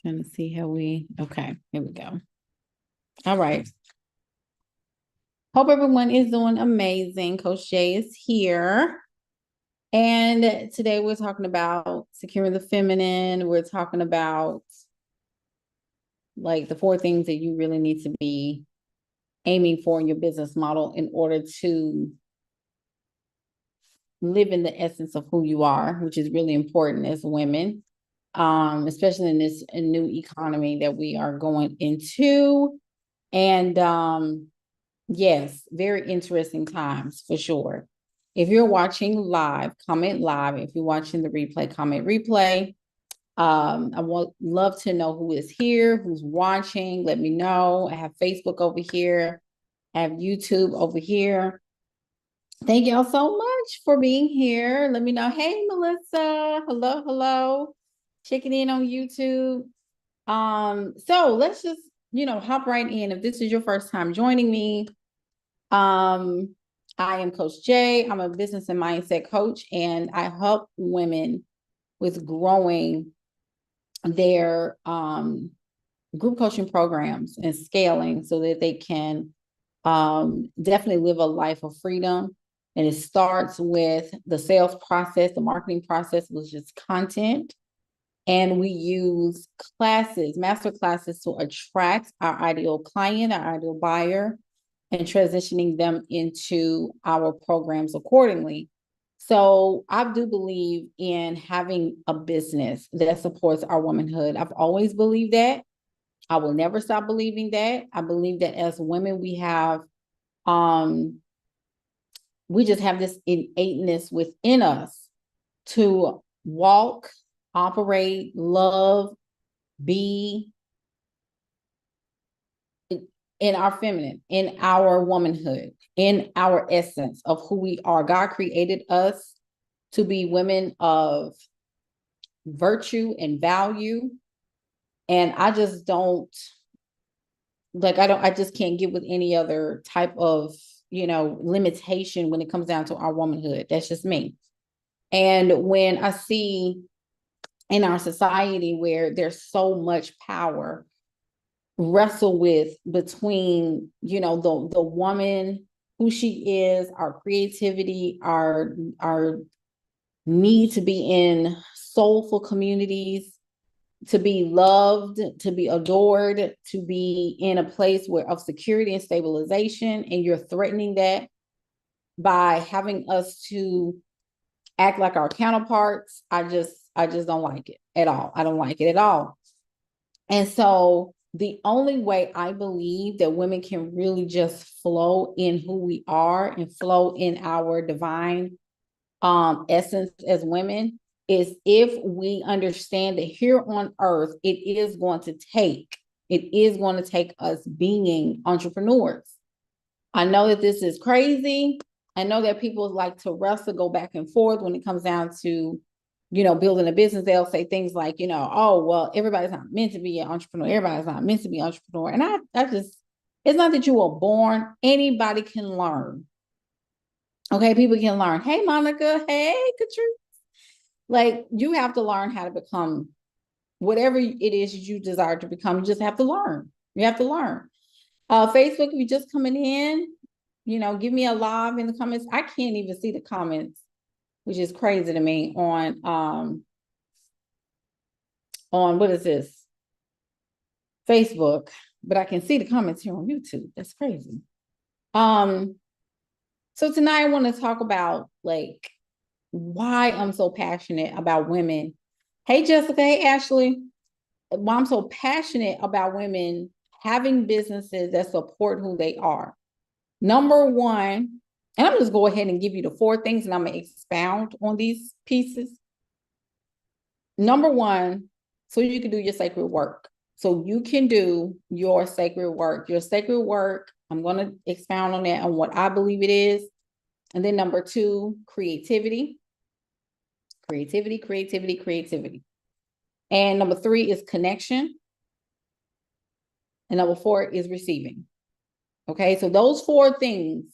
Trying to see how okay, here we go. All right. Hope everyone is doing amazing. Coach Jay is here. And today we're talking about securing the feminine. We're talking about like the 4 things that you really need to be aiming for in your business model in order to live in the essence of who you are, which is really important as women, especially in this new economy that we are going into. And yes, very interesting times for sure. If you're watching live, comment live. If you're watching the replay, comment replay. I would love to know who is here, who's watching. Let me know. I have Facebook over here. I have YouTube over here. Thank y'all so much for being here. Let me know. Hey, Melissa. Hello, hello. Checking in on YouTube. So let's just, hop right in. If this is your first time joining me, I am Coach Jay. I'm a business and mindset coach, and I help women with growing their group coaching programs and scaling so that they can definitely live a life of freedom. And it starts with the sales process, the marketing process, which is content. And we use classes, master classes, to attract our ideal client, our ideal buyer, and transitioning them into our programs accordingly. So I do believe in having a business that supports our womanhood. I've always believed that. I will never stop believing that. I believe that as women, we just have this innateness within us to walk, operate, love, be in our feminine, in our womanhood, in our essence of who we are. God created us to be women of virtue and value. And I just don't I just can't get with any other type of, limitation when it comes down to our womanhood. That's just me. And when I see in our society where there's so much power wrestle with between, the woman, who she is, our creativity, our need to be in soulful communities, to be loved, to be adored, to be in a place where of security and stabilization, and you're threatening that by having us to act like our counterparts. I just don't like it at all. I don't like it at all. And so the only way I believe that women can really just flow in who we are and flow in our divine essence as women is if we understand that here on earth, it is going to take us being entrepreneurs. I know that this is crazy. I know that people like to wrestle, go back and forth when it comes down to, building a business. They'll say things like, oh, well, everybody's not meant to be an entrepreneur. Everybody's not meant to be an entrepreneur. And it's not that you were born. Anybody can learn. Okay, people can learn. Hey, Monica. Hey, Katrina. Like, you have to learn how to become whatever it is you desire to become. You just have to learn. You have to learn. Facebook, if you're just coming in, give me a live in the comments. I can't even see the comments, which is crazy to me on what is this? Facebook, but I can see the comments here on YouTube. That's crazy. So tonight I want to talk about like why I'm so passionate about women. Hey, Jessica. Hey, Ashley. Why I'm so passionate about women having businesses that support who they are. Number one, and I'm just go ahead and give you the 4 things and I'm going to expound on these pieces. Number one, so you can do your sacred work. So you can do your sacred work. Your sacred work, I'm going to expound on that, on what I believe it is. And then number 2, creativity. Creativity, creativity, creativity. And number 3 is connection. And number 4 is receiving. Okay, so those 4 things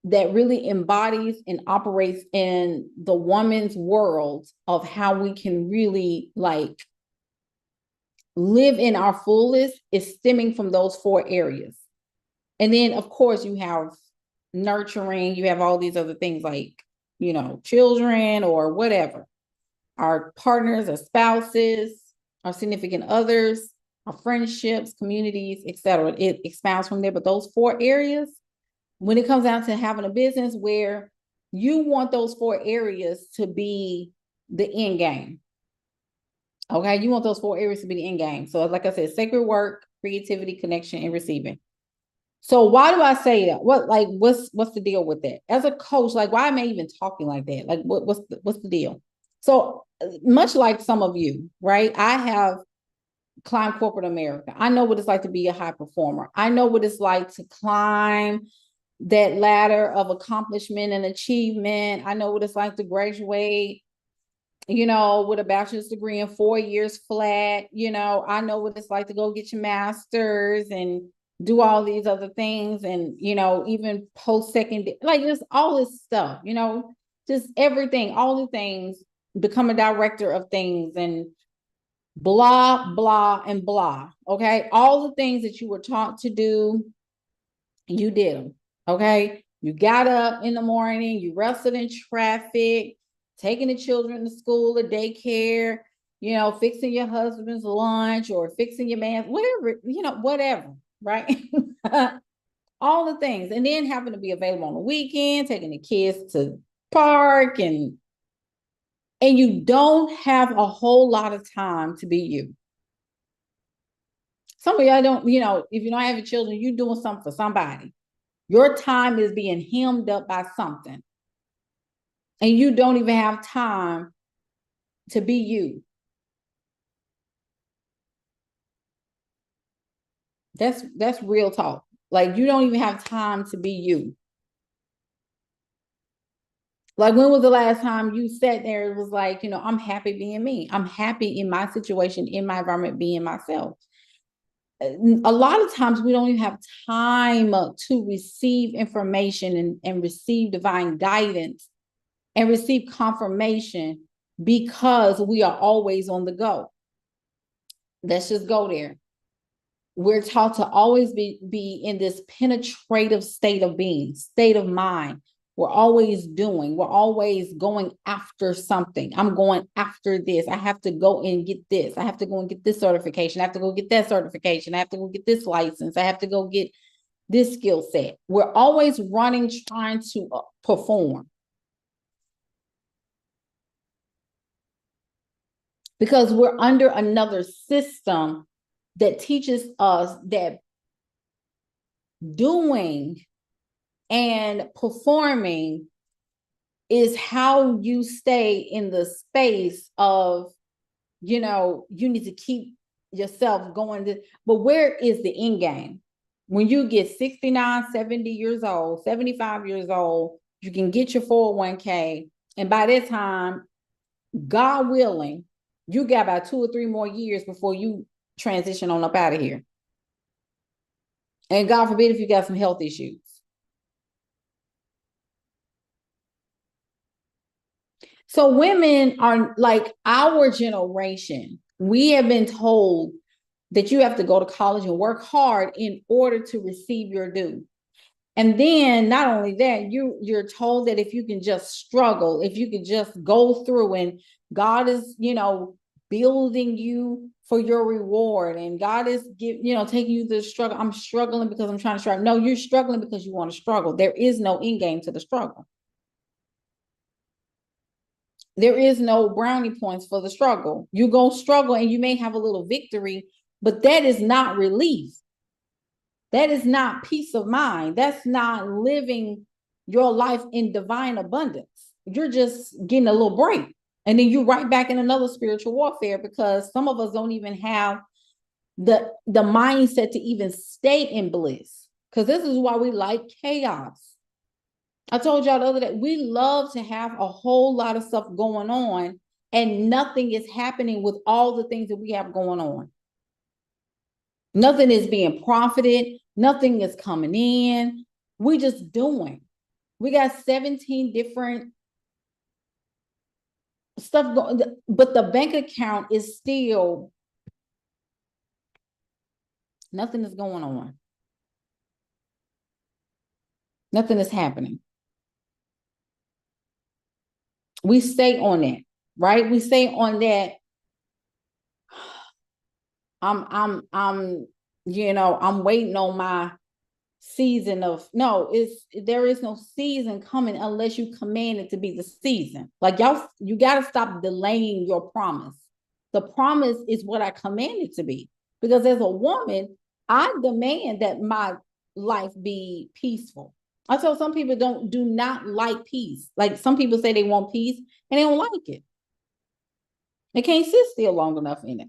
that really embodies and operates in the woman's world of how we can really like live in our fullest is stemming from those 4 areas. And then, of course, you have nurturing, you have all these other things like, children or whatever, our partners, our spouses, our significant others, our friendships, communities, etc. It expounds from there. But those 4 areas, when it comes down to having a business where you want those 4 areas to be the end game. Okay, you want those 4 areas to be the end game. So, like I said, sacred work, creativity, connection, and receiving. So why do I say that? What's the deal with that? As a coach, like why am I even talking like that? Like what's the deal? So much like some of you, right? I have climbed corporate America. I know what it's like to be a high performer. I know what it's like to climb that ladder of accomplishment and achievement. I know what it's like to graduate, with a bachelor's degree in 4 years flat. I know what it's like to go get your master's and do all these other things, and even post-secondary, like just all this stuff, just everything, all the things, become a director of things and blah blah and blah. Okay, all the things that you were taught to do, you did them. Okay, you got up in the morning, you wrestled in traffic, taking the children to school or daycare, fixing your husband's lunch or fixing your man's, whatever, right? All the things. And then having to be available on the weekend, taking the kids to park, and you don't have a whole lot of time to be you. Some of y'all don't, if you don't have your children, you're doing something for somebody. Your time is being hemmed up by something. And you don't even have time to be you. That's real talk. Like you don't even have time to be you. Like when was the last time you sat there and was like, I'm happy being me. I'm happy in my situation, in my environment, being myself. A lot of times we don't even have time to receive information and receive divine guidance and receive confirmation because we are always on the go. Let's just go there. We're taught to always be in this penetrative state of being, state of mind. We're always doing, we're always going after something. I'm going after this. I have to go and get this. I have to go and get this certification. I have to go get that certification. I have to go get this license. I have to go get this skill set. We're always running, trying to perform. Because we're under another system that teaches us that doing and performing is how you stay in the space of, you need to keep yourself going. But where is the end game? When you get 69, 70 years old, 75 years old, you can get your 401k. And by that time, God willing, you got about 2 or 3 more years before you transition on up out of here. And God forbid if you got some health issues. So women are like our generation. We have been told that you have to go to college and work hard in order to receive your due. And then not only that, you're told that if you can just struggle, if you can just go through, and God is, building you for your reward, and God is taking you to the struggle. I'm struggling because I'm trying to struggle. No, you're struggling because you want to struggle. There is no end game to the struggle. There is no brownie points for the struggle. You go struggle and you may have a little victory, but that is not relief. That is not peace of mind. That's not living your life in divine abundance. You're just getting a little break. And then you're right back in another spiritual warfare, because some of us don't even have the mindset to even stay in bliss. Because this is why we like chaos. I told y'all the other day, we love to have a whole lot of stuff going on and nothing is happening with all the things that we have going on. Nothing is being profited. Nothing is coming in. We just doing. We got 17 different stuff going, but the bank account is still Nothing is going on. Nothing is happening. We stay on that, right? We stay on that. I'm I'm waiting on my season of no, there is no season coming unless you command it to be the season. Like y'all, you got to stop delaying your promise. The promise is what I command it to be. Because as a woman, I demand that my life be peaceful. I tell some people do not like peace. Like some people say they want peace and they don't like it. They can't sit still long enough in it.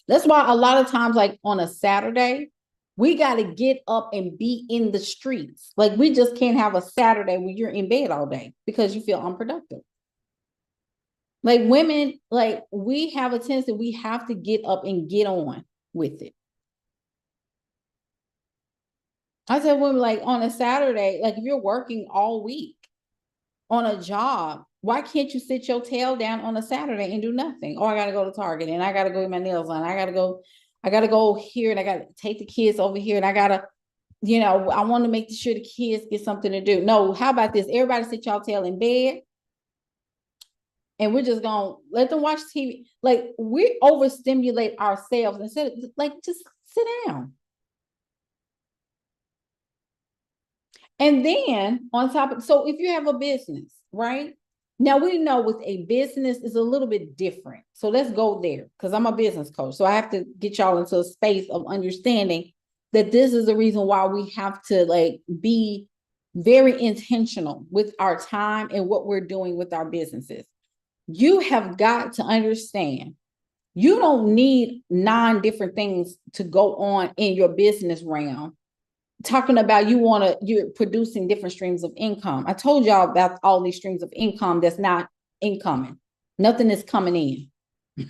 That's why a lot of times, like on a Saturday, we got to get up and be in the streets. Like we just can't have a Saturday where you're in bed all day because you feel unproductive. Like women, like we have a tendency, we have to get up and get on with it. I tell women, like on a Saturday, like if you're working all week on a job, why can't you sit your tail down on a Saturday and do nothing? Oh, I got to go to Target and I got to go get my nails on. I got to go here and I got to take the kids over here and I got to, I want to make sure the kids get something to do. No, how about this? Everybody sit y'all tail in bed and we're just going to let them watch TV. Like we overstimulate ourselves instead of like, just sit down. And then on top of, so if you have a business, right? Now we know with a business is a little bit different. So let's go there because I'm a business coach. So I have to get y'all into a space of understanding that this is the reason why we have to like be very intentional with our time and what we're doing with our businesses. You have got to understand you don't need 9 different things to go on in your business realm. Talking about you're producing different streams of income. I told y'all about all these streams of income that's not incoming. Nothing is coming in.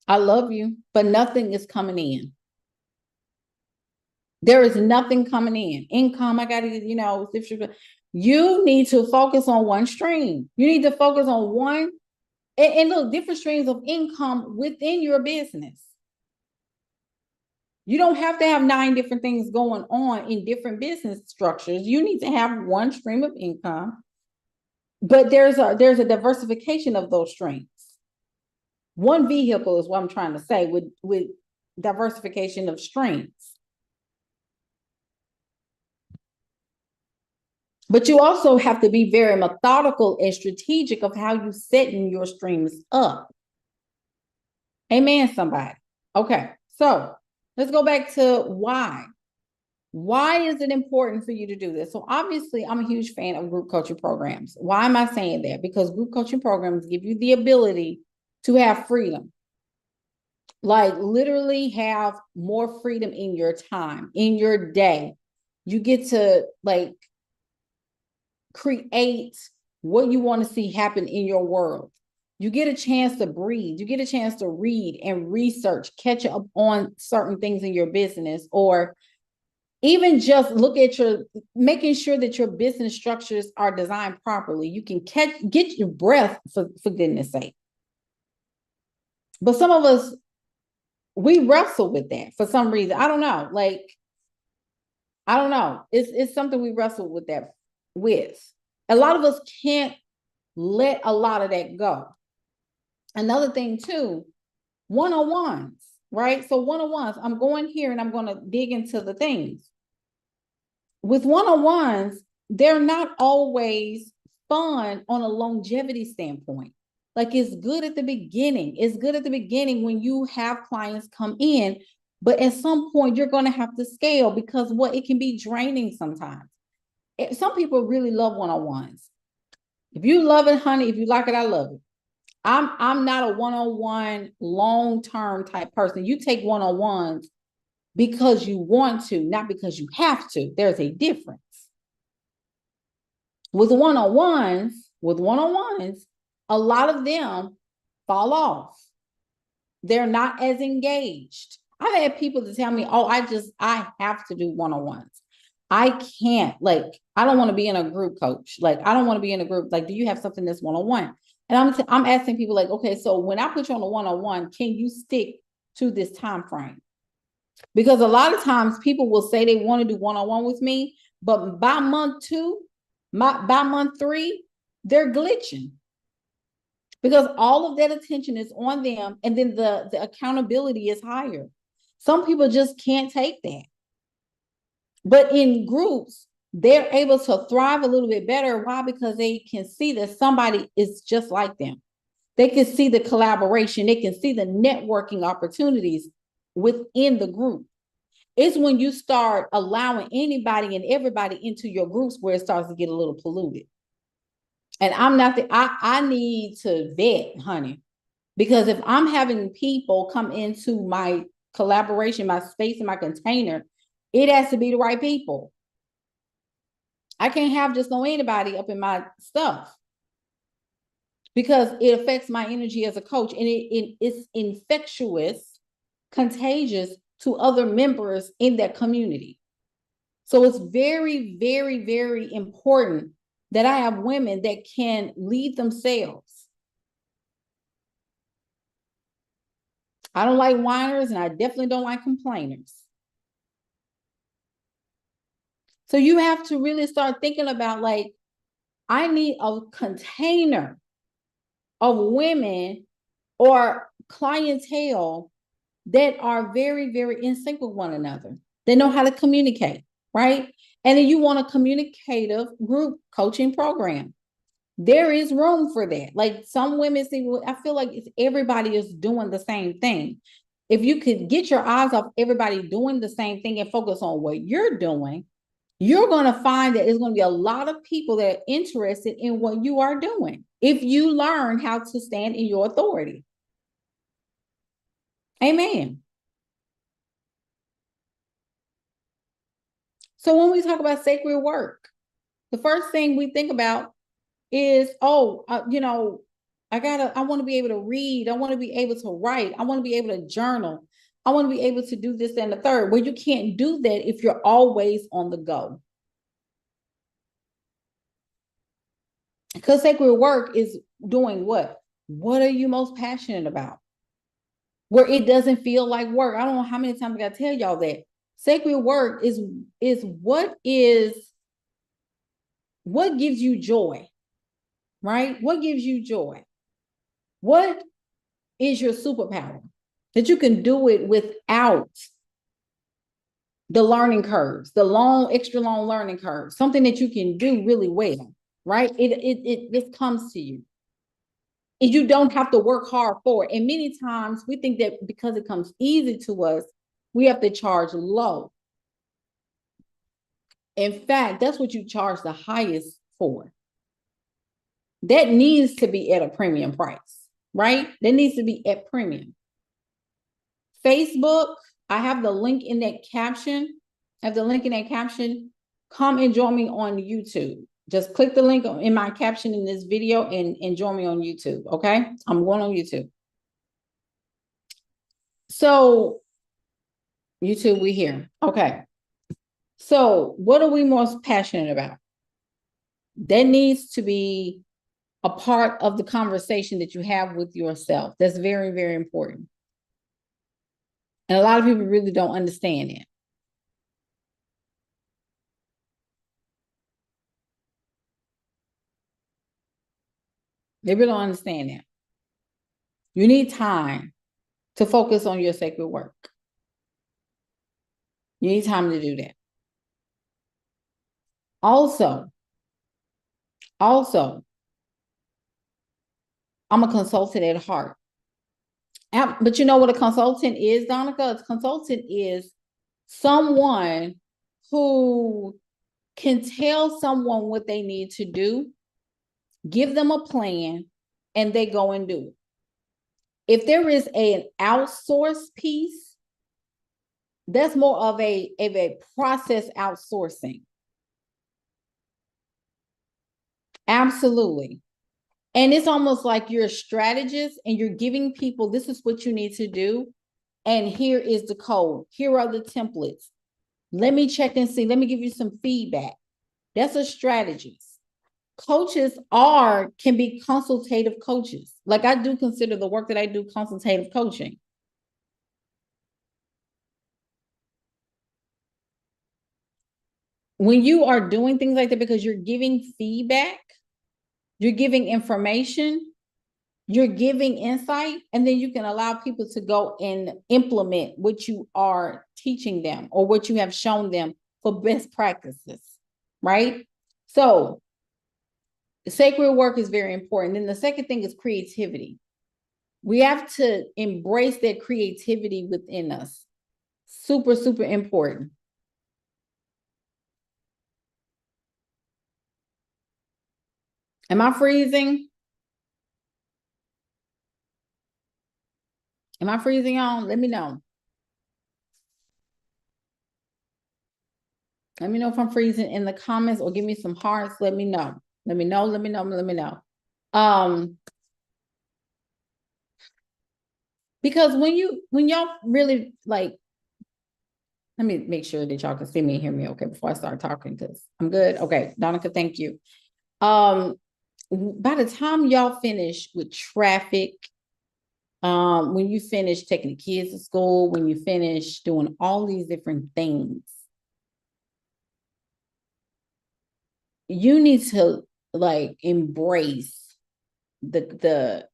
I love you, but nothing is coming in. There is nothing coming in. Income, I got to, you need to focus on one stream. You need to focus on one and look, different streams of income within your business. You don't have to have 9 different things going on in different business structures. You need to have one stream of income, but there's a diversification of those streams. One vehicle is what I'm trying to say with diversification of streams. But you also have to be very methodical and strategic of how you setting your streams up. Amen, somebody. Okay, so let's go back to why. Why is it important for you to do this? So obviously, I'm a huge fan of group coaching programs. Why am I saying that? Because group coaching programs give you the ability to have freedom. Like literally have more freedom in your time, in your day. You get to like create what you want to see happen in your world. You get a chance to breathe. You get a chance to read and research, catch up on certain things in your business, or even just look at making sure that your business structures are designed properly. You can get your breath for goodness sake. But some of us, we wrestle with that for some reason. I don't know. Like, I don't know. It's something we wrestle with that with. A lot of us can't let a lot of that go. Another thing too, one-on-ones, right? So one-on-ones, I'm going here and I'm going to dig into the things. With one-on-ones, they're not always fun on a longevity standpoint. Like it's good at the beginning. It's good at the beginning when you have clients come in, but at some point you're going to have to scale because it can be draining sometimes. Some people really love one-on-ones. If you love it, honey, if you like it, I love it. I'm not a one-on-one long-term type person. You take one-on-ones because you want to, not because you have to. There's a difference. With one-on-ones, a lot of them fall off. They're not as engaged. I've had people to tell me, oh, I have to do one-on-ones. I can't, like, I don't want to be in a group, coach. Like, I don't want to be in a group. Like, do you have something that's one-on-one? And I'm asking people like, okay, so when I put you on a one-on-one, can you stick to this time frame. Because a lot of times people will say they want to do one-on-one with me, but by month 2, by month 3, they're glitching. Because all of that attention is on them, and then the accountability is higher. Some people just can't take that. But in groups, they're able to thrive a little bit better. Why? Because they can see that somebody is just like them. They can see the collaboration. They can see the networking opportunities within the group. It's when you start allowing anybody and everybody into your groups where it starts to get a little polluted. And I need to vet, honey, because if I'm having people come into my collaboration, my space, and my container, it has to be the right people. I can't have just no anybody up in my stuff, because it affects my energy as a coach, and it's infectious, contagious to other members in that community. So it's very, very, very important that I have women that can lead themselves. I don't like whiners, and I definitely don't like complainers. So you have to really start thinking about, like, I need a container of women or clientele that are very, very in sync with one another. They know how to communicate, right? And then you want a communicative group coaching program. There is room for that. Like, some women say, well, I feel like everybody is doing the same thing. If you could get your eyes off everybody doing the same thing and focus on what you're doing, you're going to find that there's going to be a lot of people that are interested in what you are doing if you learn how to stand in your authority. Amen. So when we talk about sacred work, the first thing we think about is, I want to be able to read. I want to be able to write. I want to be able to journal. I want to be able to do this and the third. Well, you can't do that if you're always on the go. Because sacred work is doing what? What are you most passionate about? Where it doesn't feel like work. I don't know how many times I got to tell y'all that. Sacred work is what gives you joy, right? What gives you joy? What is your superpower? That you can do it without the learning curves, the extra long learning curves, something that you can do really well, right? It just comes to you. And you don't have to work hard for it. And many times we think that because it comes easy to us, we have to charge low. In fact, that's what you charge the highest for. That needs to be at a premium price, right? That needs to be at premium. Facebook, I have the link in that caption. Come and join me on YouTube. Just click the link in my caption in this video and join me on YouTube, okay? I'm going on YouTube. So, YouTube, we here. Okay. So, what are we most passionate about? That needs to be a part of the conversation that you have with yourself. That's very, very important. And a lot of people really don't understand it. They really don't understand that. You need time to focus on your sacred work. You need time to do that. Also, I'm a consultant at heart. But you know what a consultant is, Donica? A consultant is someone who can tell someone what they need to do, give them a plan, and they go and do it. If there is an outsource piece, that's more of a process outsourcing. Absolutely. And it's almost like you're a strategist and you're giving people, this is what you need to do. And here is the code. Here are the templates. Let me check and see. Let me give you some feedback. That's a strategist. Coaches can be consultative coaches. Like, I do consider the work that I do consultative coaching. when you are doing things like that, because you're giving feedback, you're giving information, you're giving insight, and then you can allow people to go and implement what you are teaching them or what you have shown them for best practices, right? So sacred work is very important. Then the second thing is creativity. We have to embrace that creativity within us. Super, super important. Am I freezing? Am I freezing on? Let me know. Let me know if I'm freezing in the comments or give me some hearts. Let me know. Let me know. Let me know. Let me know. Because when y'all really like, let me make sure that y'all can see me and hear me okay before I start talking, because I'm good. Okay, Donica, thank you. By the time y'all finish with traffic, when you finish taking the kids to school, when you finish doing all these different things, you need to like embrace the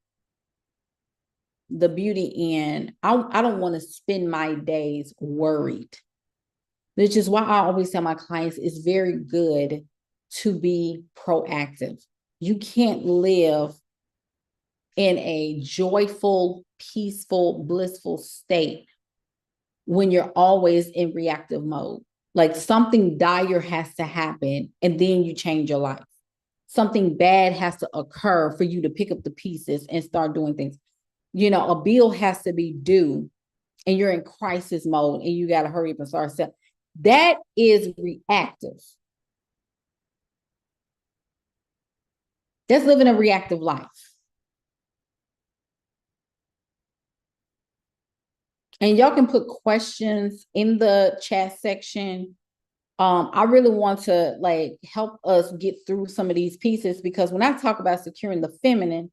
beauty in, I don't want to spend my days worried. Which is why I always tell my clients it's very good to be proactive. You can't live in a joyful, peaceful, blissful state when you're always in reactive mode. Like something dire has to happen and then you change your life. Something bad has to occur for you to pick up the pieces and start doing things. You know, a bill has to be due and you're in crisis mode and you got to hurry up and start selling. That is reactive. That's living a reactive life. And y'all can put questions in the chat section. I really want to like help us get through some of these pieces, because when I talk about securing the feminine,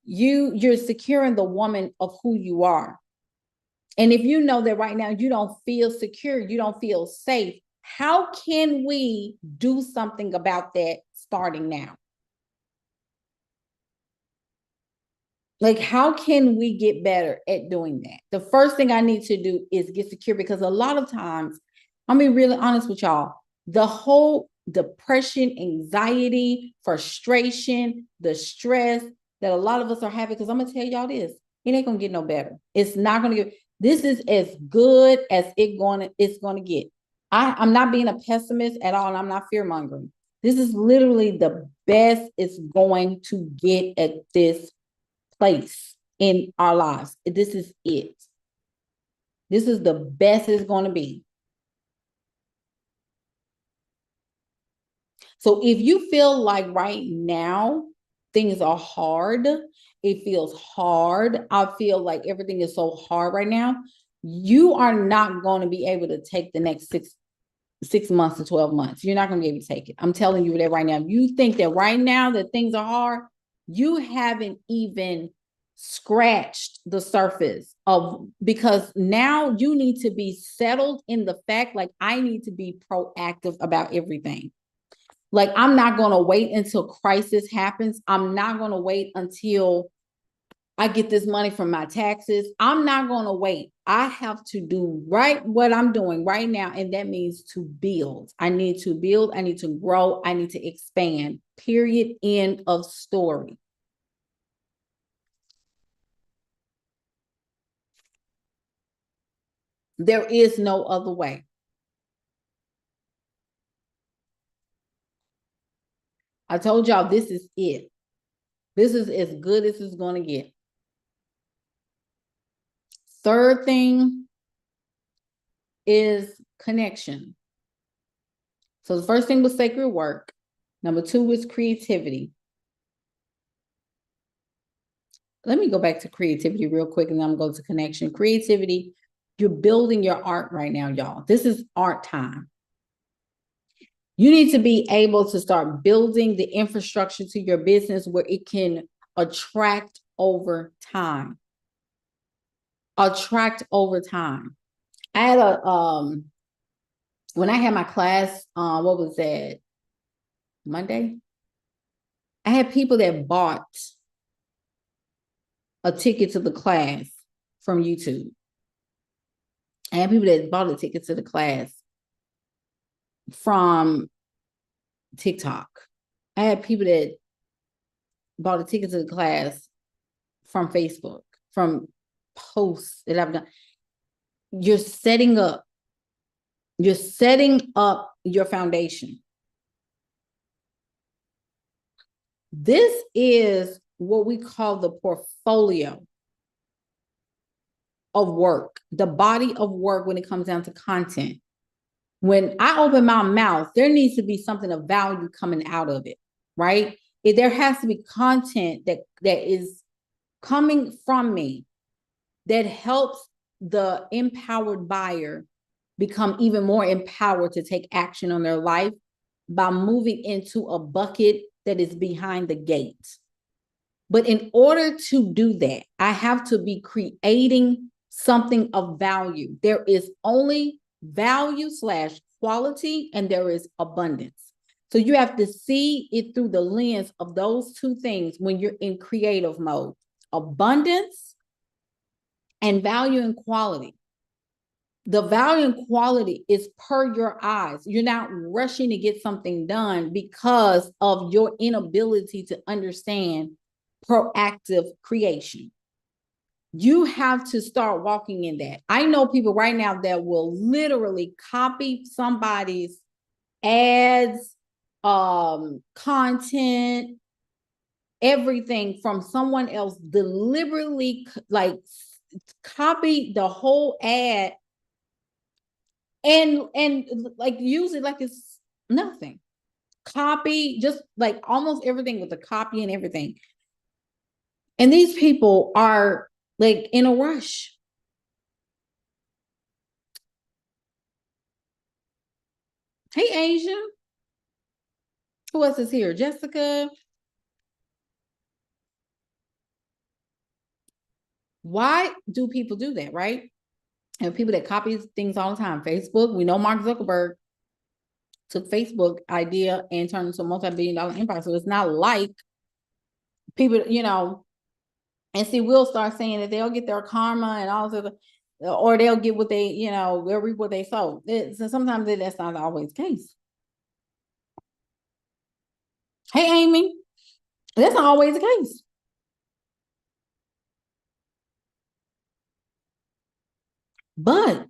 you're securing the woman of who you are. And if you know that right now you don't feel secure, you don't feel safe, how can we do something about that starting now? Like, how can we get better at doing that? The first thing I need to do is get secure, because a lot of times, I'm being really honest with y'all, the whole depression, anxiety, frustration, the stress that a lot of us are having, because I'm going to tell y'all this, it ain't going to get no better. It's not going to get, this is as good as it's going to get. I'm not being a pessimist at all, and I'm not fear mongering. This is literally the best it's going to get at this place in our lives. This is it. This is the best it's going to be. So if you feel like right now things are hard, it feels hard, I feel like everything is so hard right now, you are not going to be able to take the next six months to 12 months. You're not going to be able to take it. I'm telling you that right now. You think that right now that things are hard, you haven't even scratched the surface of, because now you need to be settled in the fact, like, I need to be proactive about everything. Like, I'm not going to wait until crisis happens. I'm not going to wait until I get this money from my taxes. I'm not going to wait. I have to do right what I'm doing right now. And that means to build. I need to build. I need to grow. I need to expand. Period. End of story. There is no other way. I told y'all this is it. This is as good as it's going to get. Third thing is connection. So the first thing was sacred work. Number 2 was creativity. Let me go back to creativity real quick, and then I'm going to connection. Creativity, you're building your art right now, y'all. This is art time. You need to be able to start building the infrastructure to your business where it can attract over time. Attract over time. I had when I had my class, what was that? Monday? I had people that bought a ticket to the class from YouTube. I had people that bought a ticket to the class from TikTok. I had people that bought a ticket to the class from Facebook, from posts that I've done. You're setting up your foundation. This is what we call the portfolio of work, the body of work when it comes down to content. When I open my mouth, there needs to be something of value coming out of it, right? There has to be content that is coming from me that helps the empowered buyer become even more empowered to take action on their life by moving into a bucket that is behind the gate. But in order to do that, I have to be creating something of value. There is only value / quality, and there is abundance. So you have to see it through the lens of those two things when you're in creative mode: abundance and value and quality. The value and quality is per your eyes. You're not rushing to get something done because of your inability to understand proactive creation. You have to start walking in that. I know people right now that will literally copy somebody's ads, content, everything from someone else, deliberately like copy the whole ad and like use it like it's nothing. Copy just like almost everything with the copy and everything. And these people are like in a rush. Hey, Asia. Who else is here? Jessica. Why do people do that, right? And people that copy things all the time. Facebook, we know Mark Zuckerberg took Facebook idea and turned it into a multi-billion-dollar empire. So it's not like people, and see, we'll start saying that they'll get their karma and all this, or they'll get what they, they'll reap what they sow. So sometimes that's not always the case. Hey, Amy, that's not always the case. But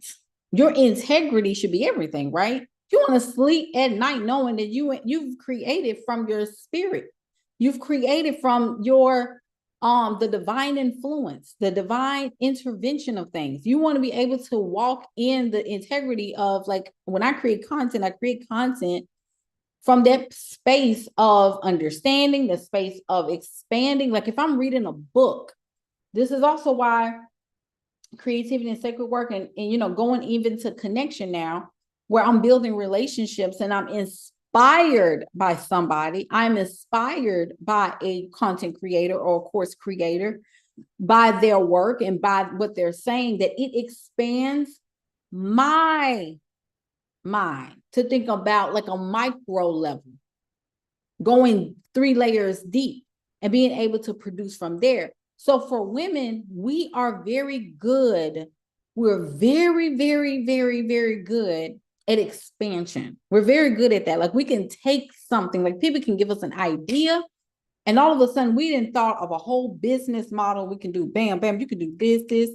your integrity should be everything, right? You want to sleep at night knowing that you've created from your spirit. You've created from your the divine influence, the divine intervention of things. You want to be able to walk in the integrity of, like, when I create content from that space of understanding, the space of expanding. Like if I'm reading a book, this is also why creativity and sacred work and going even to connection now, where I'm building relationships and I'm inspired by somebody. I'm inspired by a content creator or a course creator, by their work and by what they're saying, that it expands my mind to think about like a micro level, going 3 layers deep and being able to produce from there. So for women, we are very good. We're very, very, very, very good at expansion. We're very good at that. Like we can take something, like people can give us an idea, and all of a sudden we didn't thought of a whole business model. We can do bam, bam. You can do this,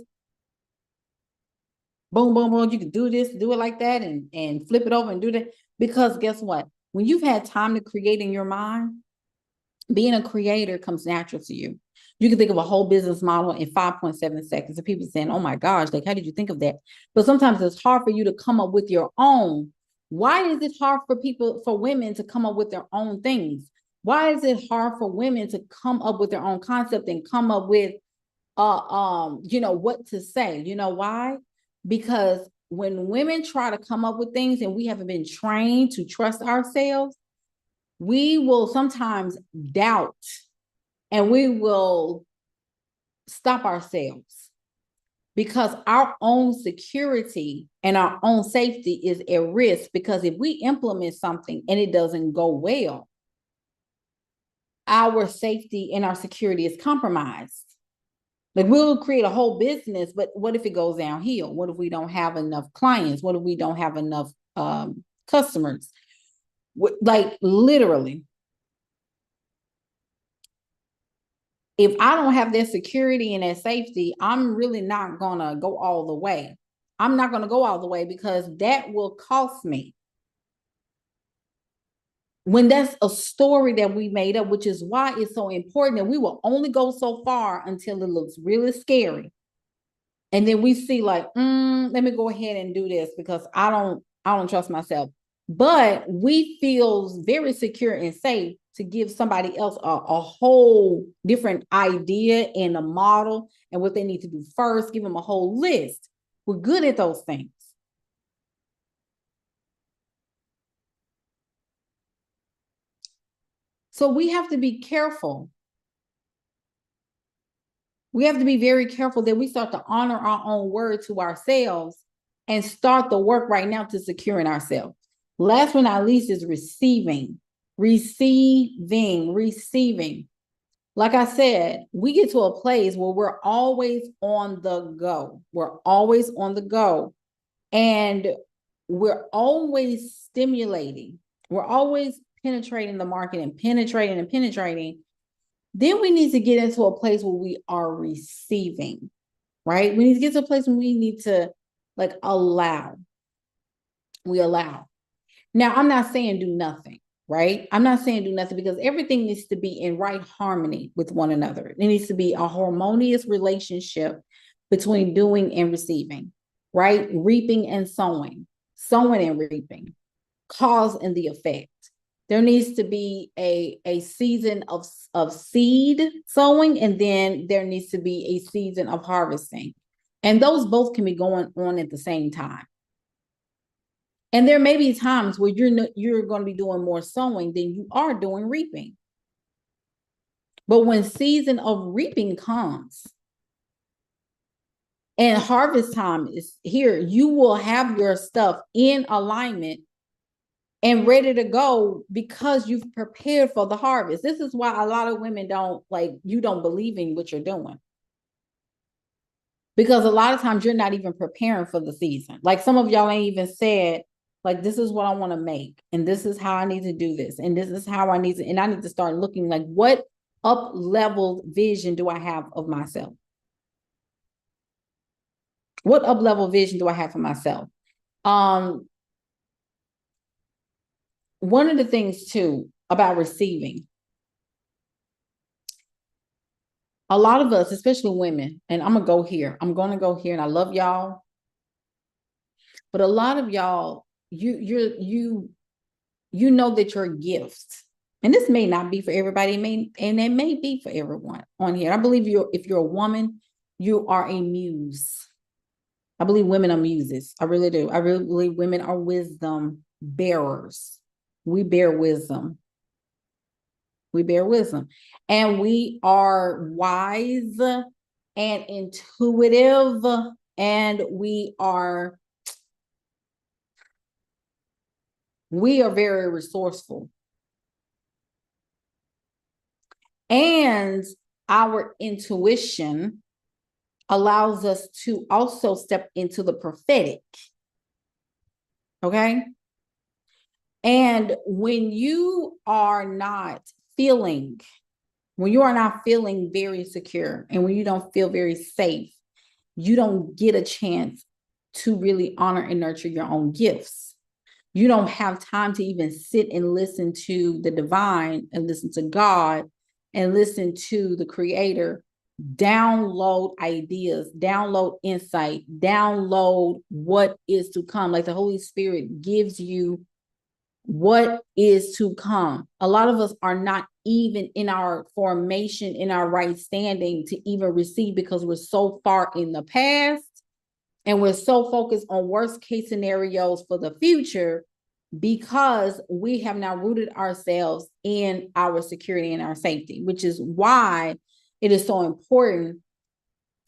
boom, boom, boom. You can do this, do it like that, and flip it over and do that. Because guess what? When you've had time to create in your mind, being a creator comes natural to you. You can think of a whole business model in 5.7 seconds. And people saying, oh my gosh, like, how did you think of that? But sometimes it's hard for you to come up with your own. Why is it hard for women to come up with their own things? Why is it hard for women to come up with their own concept and come up with, what to say? You know why? Because when women try to come up with things and we haven't been trained to trust ourselves, we will sometimes doubt and we will stop ourselves. because our own security and our own safety is at risk. Because if we implement something and it doesn't go well, our safety and our security is compromised. Like, we'll create a whole business, but what if it goes downhill? What if we don't have enough clients? What if we don't have enough customers? Like, literally, if I don't have that security and that safety, I'm really not gonna go all the way. I'm not gonna go all the way, because that will cost me. When that's a story that we made up, which is why it's so important that we will only go so far until it looks really scary. And then we see like, let me go ahead and do this because I don't trust myself. But we feel very secure and safe to give somebody else a whole different idea and a model and what they need to do first, give them a whole list. We're good at those things. So we have to be careful. We have to be very careful that we start to honor our own word to ourselves and start the work right now to securing ourselves. Last but not least is receiving. Receiving. Like I said, we get to a place where we're always on the go. We're always on the go. And we're always stimulating. We're always penetrating the market and penetrating. Then we need to get into a place where we are receiving, right? We need to get to a place where we need to like allow. We allow. Now, I'm not saying do nothing, right? I'm not saying do nothing, because everything needs to be in right harmony with one another. It needs to be a harmonious relationship between doing and receiving, right? Reaping and sowing and reaping, cause and the effect. There needs to be a season of seed sowing, and then there needs to be a season of harvesting. And those both can be going on at the same time. And there may be times where you're going to be doing more sowing than you are doing reaping. But when season of reaping comes and harvest time is here, you will have your stuff in alignment and ready to go because you've prepared for the harvest. This is why a lot of women you don't believe in what you're doing. Because a lot of times you're not even preparing for the season. Like, some of y'all ain't even said, like, this is what I want to make, and this is how I need to do this, and this is how I need to, and I need to start looking like, what up-leveled vision do I have of myself? What up-level vision do I have for myself? One of the things too about receiving, a lot of us, especially women, and I'm going to go here, and I love y'all, but a lot of y'all, you know that your gifts, and this may not be for everybody, and it may be for everyone on here. I believe if you're a woman, you are a muse. I believe women are muses. I really do. I really believe women are wisdom bearers. We bear wisdom. And we are wise and intuitive, and we are very resourceful. And our intuition allows us to also step into the prophetic. Okay? And when you are not feeling very secure, and when you don't feel very safe, you don't get a chance to really honor and nurture your own gifts. You don't have time to even sit and listen to the divine, and listen to God, and listen to the creator, download ideas, download insight, download what is to come. Like, the Holy Spirit gives you what is to come. A lot of us are not even in our formation, in our right standing to even receive, because we're so far in the past, and we're so focused on worst case scenarios for the future, because we have now rooted ourselves in our security and our safety, which is why it is so important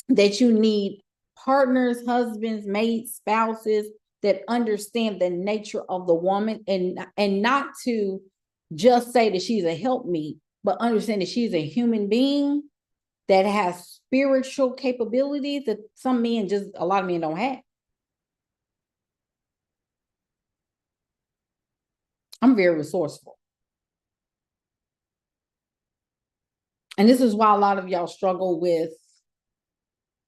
that you need partners, husbands, mates, spouses that understand the nature of the woman, and not to just say that she's a helpmeet, but understand that she's a human being that has spiritual capabilities that a lot of men don't have. I'm very resourceful. And this is why a lot of y'all struggle with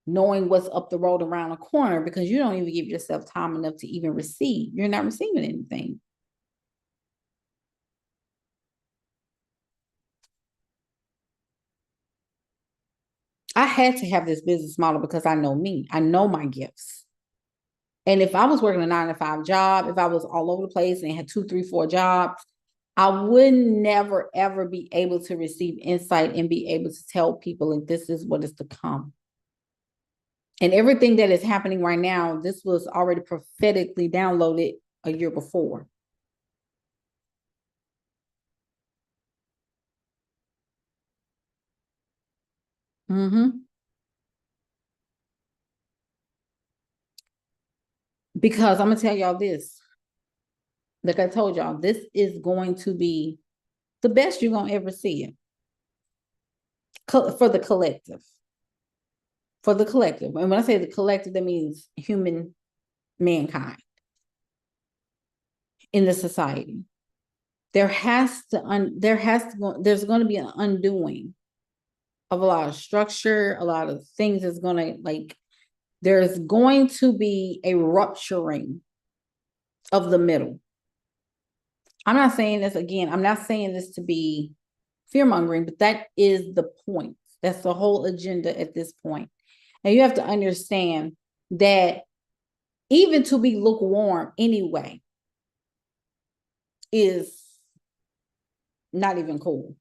knowing what's up the road around the corner, because you don't even give yourself time enough to even receive. You're not receiving anything. I had to have this business model because I know me. I know my gifts. And if I was working a 9-to-5 job, if I was all over the place and had 2, 3, 4 jobs, I would never, ever be able to receive insight and be able to tell people, like, this is what is to come. And everything that is happening right now, this was already prophetically downloaded a year before. Because I'm going to tell y'all this. Like I told y'all, this is going to be the best you're going to ever see it. For the collective. For the collective. And when I say the collective, that means mankind in the society. There's going to be an undoing of a lot of structure, a lot of things that's going to, there's going to be a rupturing of the middle. I'm not saying this again. I'm not saying this to be fear-mongering, but that is the point. That's the whole agenda at this point. And you have to understand that even to be lukewarm anyway is not even cool.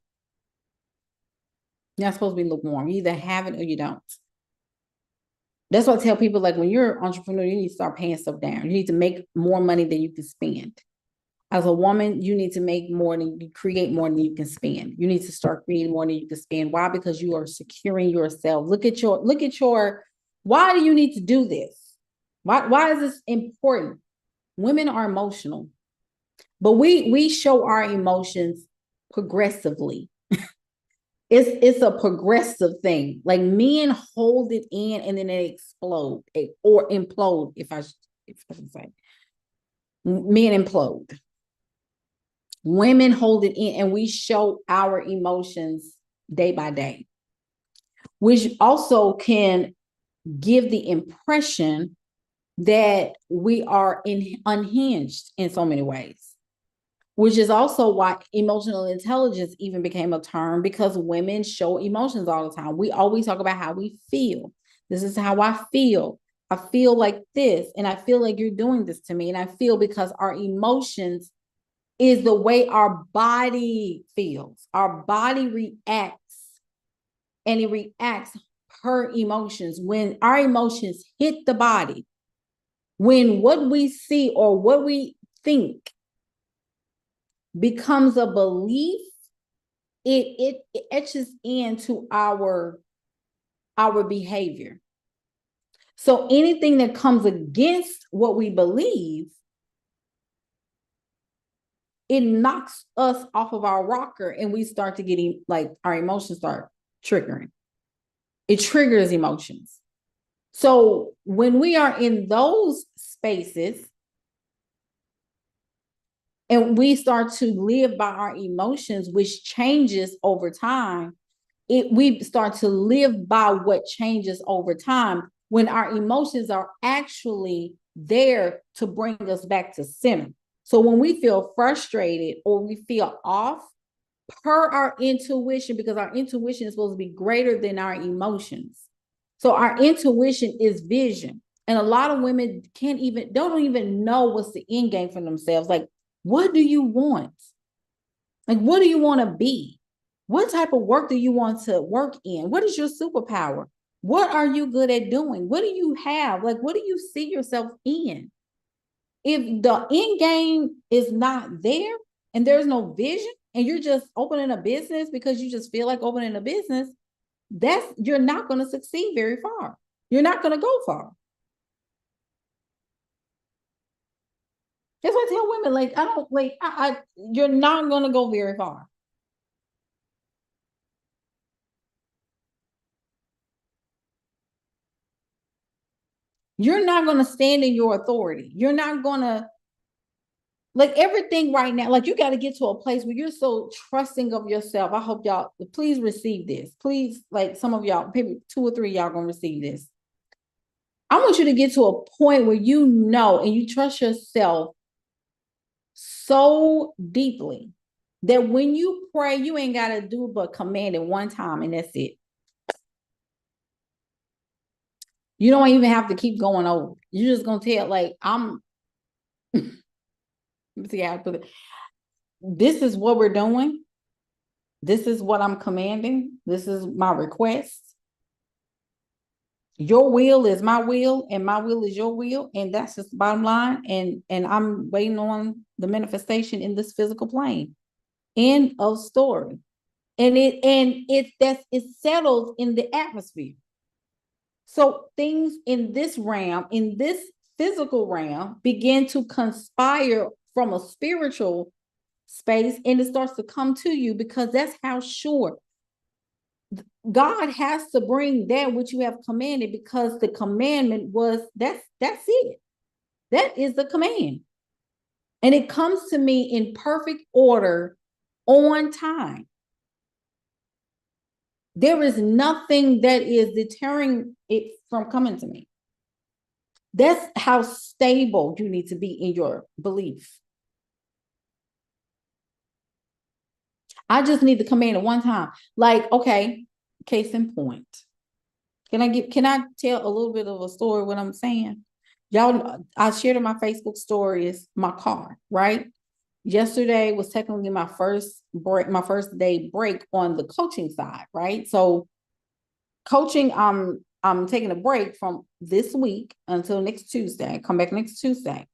You're not supposed to be lukewarm. You either have it or you don't. That's why I tell people, like, when you're an entrepreneur, you need to start paying stuff down. You need to make more money than you can spend. As a woman, you need to make more than you create more than you can spend. You need to start creating more than you can spend. Why? Because you are securing yourself. Look at your, why do you need to do this? Why is this important? Women are emotional, but we show our emotions progressively. It's a progressive thing. Like, men hold it in and then they explode or implode, if I should say. Men implode. Women hold it in, and we show our emotions day by day, which also can give the impression that we are unhinged in so many ways, which is also why emotional intelligence even became a term, because women show emotions all the time. We always talk about how we feel. This is how I feel. I feel like this, and I feel like you're doing this to me. And I feel, because our emotions is the way our body feels. Our body reacts, and it reacts per emotions. When our emotions hit the body, when what we see or what we think becomes a belief, it etches into our behavior. So anything that comes against what we believe, it knocks us off of our rocker, and we start to getting, like, our emotions start triggering. It triggers emotions. So when we are in those spaces and we start to live by our emotions, which changes over time, we start to live by what changes over time, when our emotions are actually there to bring us back to center. So when we feel frustrated or we feel off, per our intuition, because our intuition is supposed to be greater than our emotions. So our intuition is vision. And a lot of women don't even know what's the end game for themselves. Like, what do you want? Like, what do you want to be? What type of work do you want to work in? What is your superpower? What are you good at doing? What do you have? Like, what do you see yourself in? If the end game is not there and there's no vision, and you're just opening a business because you just feel like opening a business, you're not going to succeed very far. You're not going to go far. That's what I tell women. Like, I don't like you're not gonna go very far. You're not gonna stand in your authority. You're not gonna like everything right now. Like, you got to get to a place where you're so trusting of yourself. I hope y'all please receive this. Please, like some of y'all, maybe 2 or 3 y'all gonna receive this. I want you to get to a point where you know and you trust yourself so deeply that when you pray, you ain't got to do but command it one time and that's it. You don't even have to keep going over. You're just gonna tell, like, I'm see how I put it. This is what we're doing. This is what I'm commanding. This is my request. Your will is my will, and my will is your will, and that's just the bottom line. And I'm waiting on the manifestation in this physical plane. End of story. And it's settled in the atmosphere. So things in this realm, in this physical realm, begin to conspire from a spiritual space, and it starts to come to you because that's how sure God has to bring that which you have commanded, because the commandment was that's it. That is the command. And it comes to me in perfect order on time. There is nothing that is deterring it from coming to me. That's how stable you need to be in your belief. I just need the command at one time. Like, okay, case in point. Can I tell a little bit of a story what I'm saying? Y'all, I shared in my Facebook stories my car, right? Yesterday was technically my first day break on the coaching side, right? So coaching, I'm taking a break from this week until next Tuesday. Come back next Tuesday.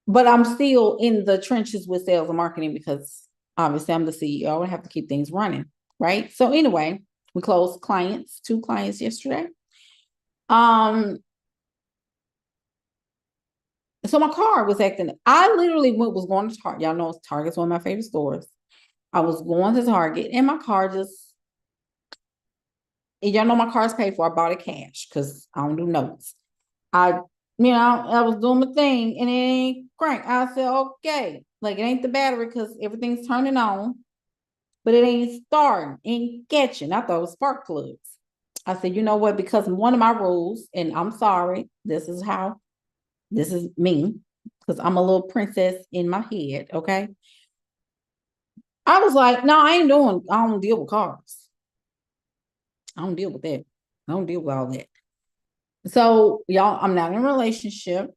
But I'm still in the trenches with sales and marketing because obviously I'm the CEO. I have to keep things running, right? So anyway, we closed 2 clients yesterday. So my car was acting. I literally was going to Target. Y'all know Target's one of my favorite stores. I was going to Target and my car just, and y'all know my car's paid for. I bought it cash because I don't do notes. I was doing my thing and it ain't crank. I said, okay, like it ain't the battery because everything's turning on, but it ain't starting, ain't catching. I thought it was spark plugs. I said, you know what? Because one of my rules, and I'm sorry, this is me, because I'm a little princess in my head, okay? I was like, no, I don't deal with cars. I don't deal with that. I don't deal with all that. So, y'all, I'm not in a relationship.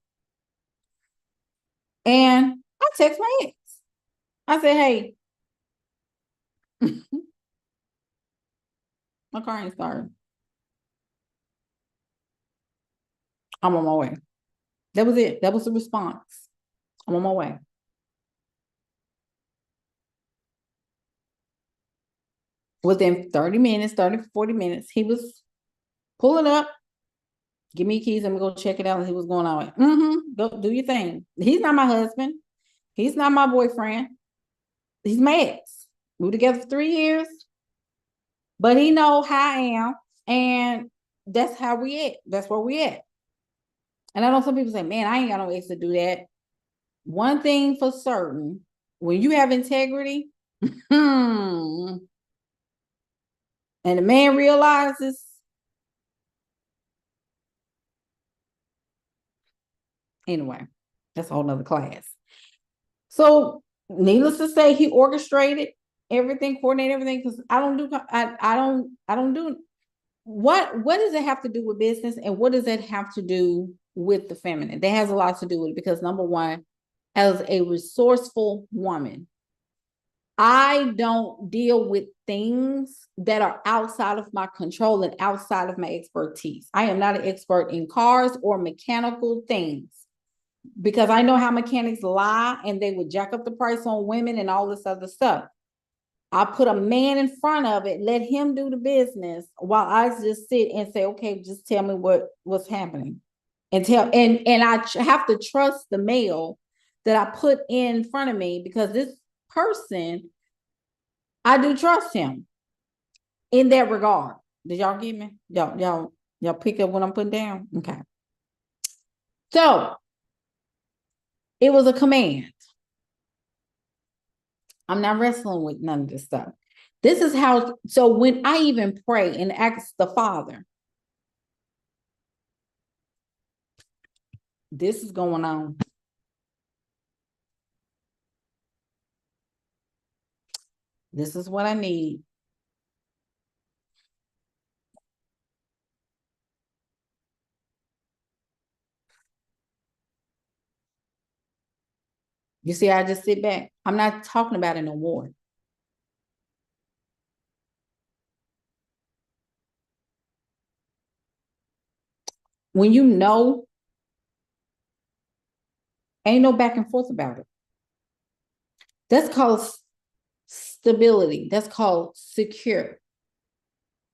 And I text my ex. I said, hey, my car ain't starting. I'm on my way. That was it. That was the response. I'm on my way. Within 30 minutes, 30, 40 minutes, he was pulling up. Give me keys. I'm going to go check it out. And he was going on. Go do your thing. He's not my husband. He's not my boyfriend. He's my ex. We were together for 3 years. But he know how I am. And that's how we at. That's where we at. And I know some people say, man, I ain't got no ex to do that. One thing for certain, when you have integrity, and the man realizes, anyway, that's a whole nother class. So needless to say, he orchestrated everything, coordinated everything, because I don't do what does it have to do with business, and what does it have to do with the feminine? That has a lot to do with it, because number one, as a resourceful woman, I don't deal with things that are outside of my control and outside of my expertise. I am not an expert in cars or mechanical things, because I know how mechanics lie and they would jack up the price on women and all this other stuff. I put a man in front of it, let him do the business while I just sit and say, okay, just tell me what's happening. and tell, and I have to trust the male that I put in front of me, because this person, I do trust him in that regard. Did y'all get me? Y'all pick up what I'm putting down? Okay. So it was a command. I'm not wrestling with none of this stuff. This is how, so when I even pray and ask the Father, this is going on. This is what I need. You see, I just sit back. I'm not talking about an award. When you know, ain't no back and forth about it. That's called stability. That's called secure.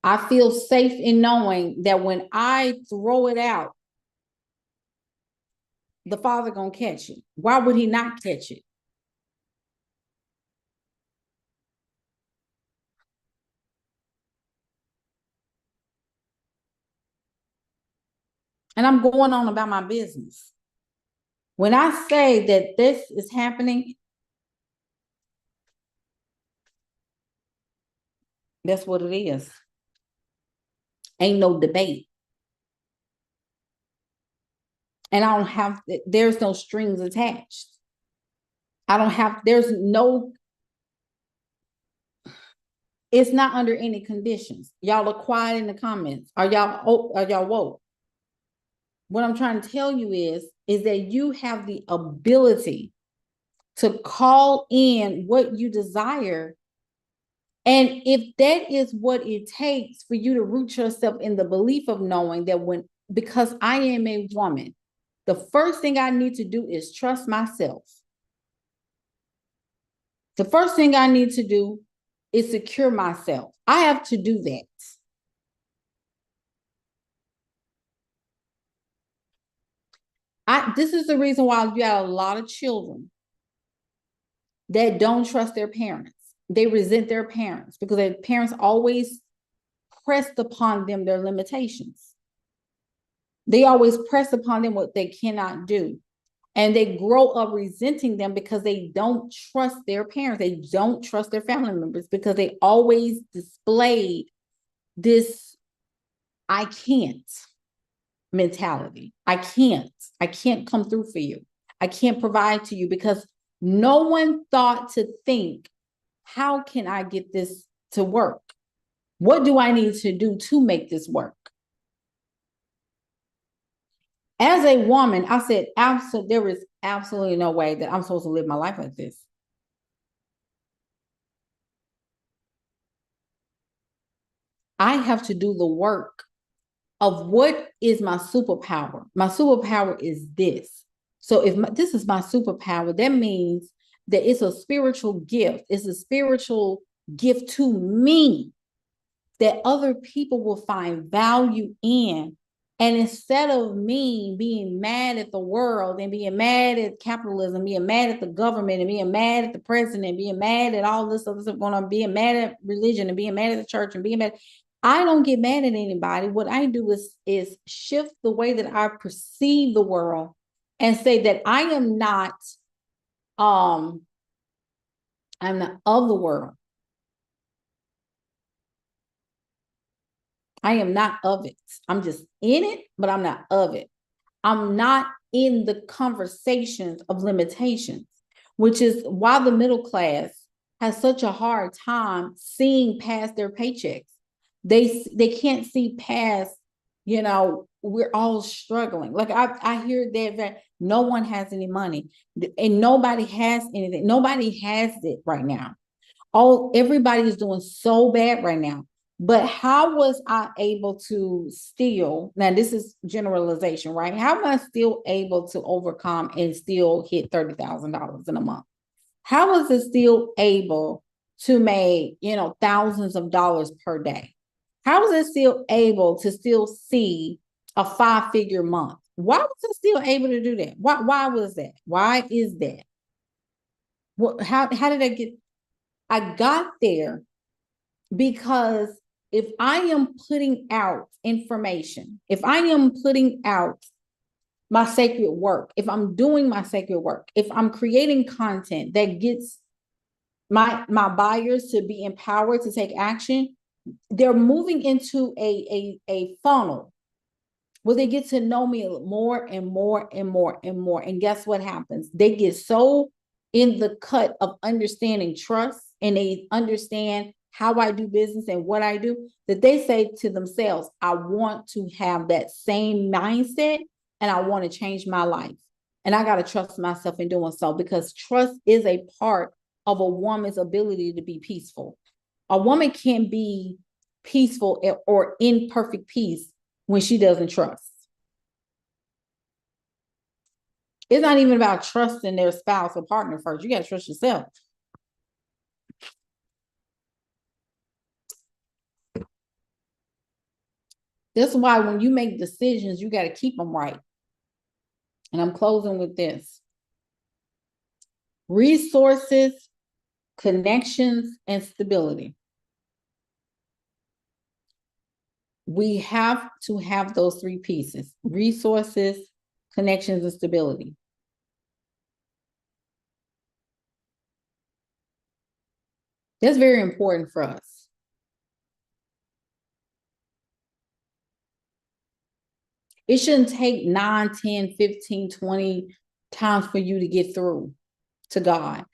I feel safe in knowing that when I throw it out, the Father gonna catch it. Why would he not catch it? And I'm going on about my business. When I say that this is happening, that's what it is. Ain't no debate. And I don't have, there's no strings attached. I don't have, there's no, it's not under any conditions. Y'all are quiet in the comments. Are y'all woke? What I'm trying to tell you is that you have the ability to call in what you desire. And if that is what it takes for you to root yourself in the belief of knowing that because I am a woman, the first thing I need to do is trust myself. The first thing I need to do is secure myself. I have to do that. This is the reason why you got a lot of children that don't trust their parents. They resent their parents because their parents always pressed upon them their limitations. They always press upon them what they cannot do. And they grow up resenting them because they don't trust their parents. They don't trust their family members because they always displayed this I can't mentality. I can't come through for you. I can't provide to you because no one thought to think, how can I get this to work? What do I need to do to make this work? As a woman, I said, there is absolutely no way that I'm supposed to live my life like this. I have to do the work of what is my superpower. My superpower is this. So if this is my superpower, that means that it's a spiritual gift. It's a spiritual gift to me that other people will find value in. And instead of me being mad at the world and being mad at capitalism, being mad at the government and being mad at the president, being mad at all this other stuff going on, being mad at religion and being mad at the church and being mad, I don't get mad at anybody. What I do is shift the way that I perceive the world and say that I am not I'm not of the world. I am not of it. I'm just in it, but I'm not of it. I'm not in the conversations of limitations, which is why the middle class has such a hard time seeing past their paychecks. They can't see past, we're all struggling. Like I hear that no one has any money and nobody has anything. Nobody has it right now. Everybody is doing so bad right now. But how was I able to still, now this is generalization, right? How am I still able to overcome and still hit $30,000 in a month? How was it still able to make, thousands of dollars per day? How was it still able to still see a 5-figure month? Why was I still able to do that? Why was that? Why is that? How did I get? I got there because if I am putting out information, if I am putting out my sacred work, if I'm doing my sacred work, if I'm creating content that gets my buyers to be empowered to take action, they're moving into a funnel where they get to know me more and more and more and more. And guess what happens? They get so in the cut of understanding trust, and they understand how I do business and what I do, that they say to themselves, I want to have that same mindset and I want to change my life. And I got to trust myself in doing so, because trust is a part of a woman's ability to be peaceful. A woman can't be peaceful or in perfect peace when she doesn't trust. It's not even about trusting their spouse or partner first. You got to trust yourself. That's why when you make decisions, you got to keep them right. And I'm closing with this. Resources, connections, and stability. We have to have those three pieces: resources, connections, and stability. That's very important for us. It shouldn't take 9, 10, 15, 20 times for you to get through to God.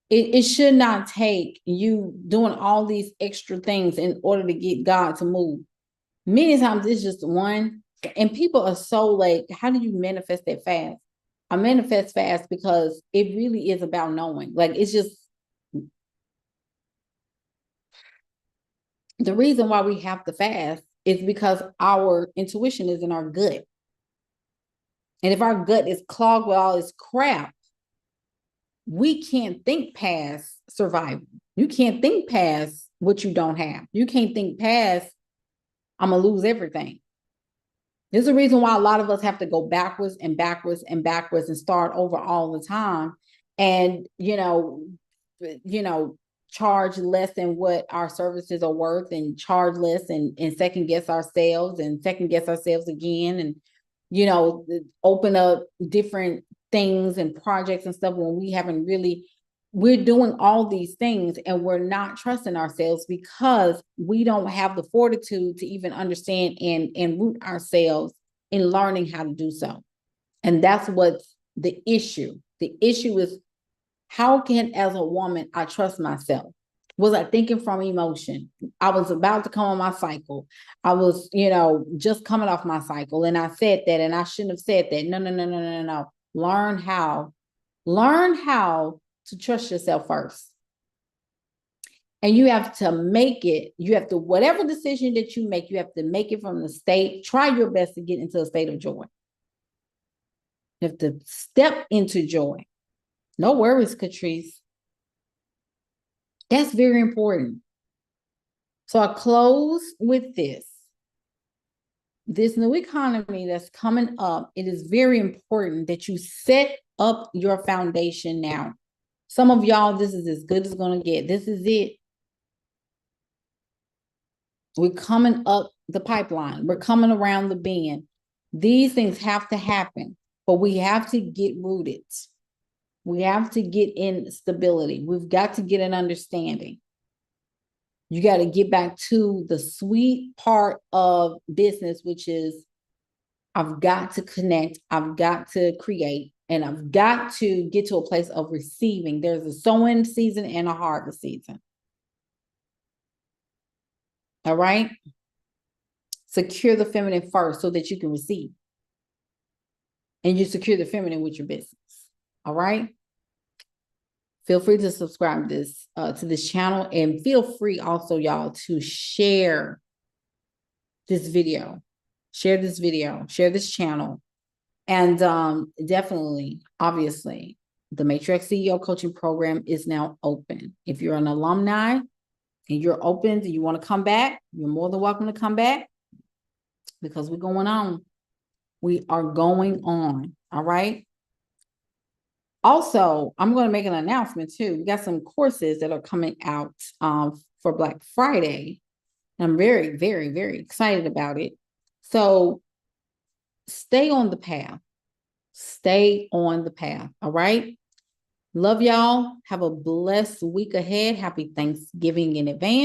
It should not take you doing all these extra things in order to get God to move. Many times it's just one, and people are so like, how do you manifest that fast? I manifest fast because it really is about knowing. Like, it's just the reason why we have to fast is because our intuition is in our gut. And if our gut is clogged with all this crap, we can't think past survival. You can't think past what you don't have. You can't think past, I'm going to lose everything. There's a reason why a lot of us have to go backwards and backwards and backwards and start over all the time. And, charge less than what our services are worth, and charge less, and second guess ourselves again. And, open up different things and projects and stuff when we haven't really, we're doing all these things and we're not trusting ourselves because we don't have the fortitude to even understand and root ourselves in learning how to do so. And that's what's the issue. The issue is, how can, as a woman, I trust myself? Was I thinking from emotion? I was about to come on my cycle. I was, just coming off my cycle, and I said that, and I shouldn't have said that. No. Learn how to trust yourself first. And you have to whatever decision that you make, you have to make it from the state. Try your best to get into a state of joy. You have to step into joy. No worries, Catrice. That's very important. So I close with this. This new economy that's coming up, it is very important that you set up your foundation now. Some of y'all, this is as good as it's going to get. This is it. We're coming up the pipeline. We're coming around the bend. These things have to happen, but we have to get rooted. We have to get in stability. We've got to get an understanding. You got to get back to the sweet part of business, which is, I've got to connect, I've got to create, and I've got to get to a place of receiving. There's a sowing season and a harvest season. All right? Secure the feminine first so that you can receive. And you secure the feminine with your business. All right? Feel free to subscribe to this channel, and feel free also, y'all, to share this video. Share this video, share this channel. And definitely, obviously, the Matrix CEO coaching program is now open. If you're an alumni and you're open and you want to come back, you're more than welcome to come back, because we're going on. We are going on. All right. Also, I'm going to make an announcement too. We got some courses that are coming out for Black Friday. I'm very, very, very excited about it. So stay on the path. Stay on the path. All right. Love y'all. Have a blessed week ahead. Happy Thanksgiving in advance.